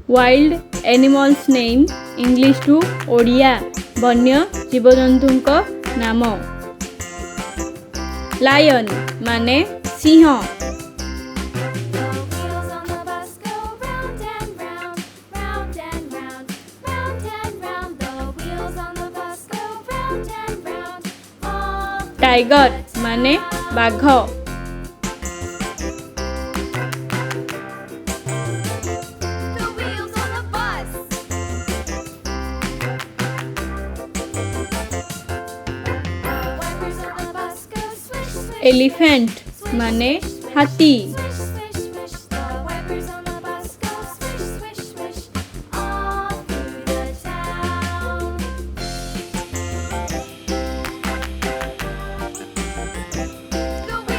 Wild animals name English to Odia वन्य जीवजंतुक नाम। लायन माने सिंह। टाइगर माने बाघ। एलिफेंट माने हाथी।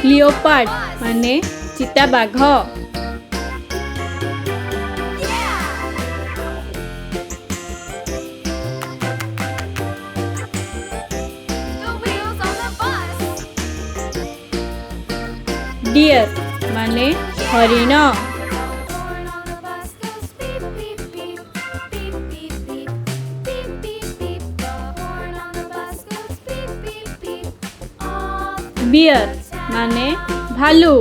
लियोपार्ड माने चीता बाघ। डियर माने हरिण। बियर माने भालू।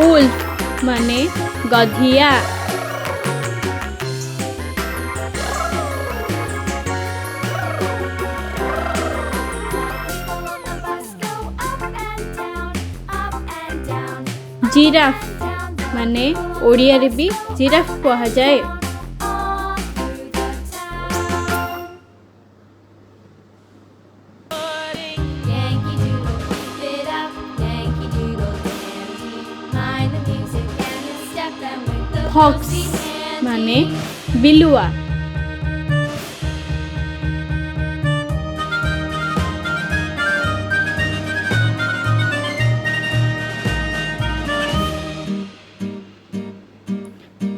उल्फ माने गधिया। जिराफ माने ओडिया रे भी जिराफ कहा जाए। फॉक्स माने बिलुआ।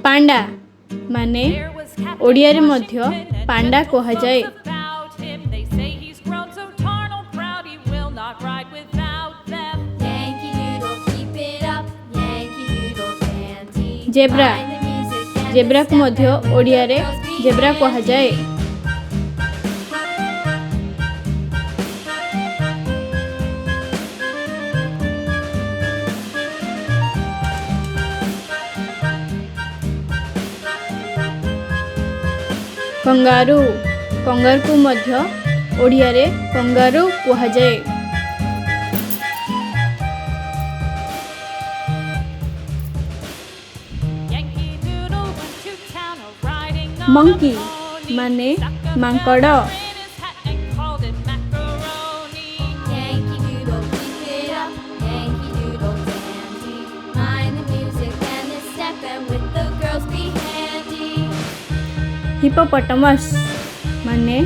पांडा माने ओडिया रे मध्य पांडा कहा जाए। जेब्रा जेब्रा को मध्य ओडिया रे जेब्रा कहा जाए। कंगारू कंगारू को मध्य ओडिया रे कंगारू कहा जाए। मंकी माने मांकड़। हिप्पोपोटामस माने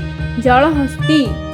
जलहस्ती।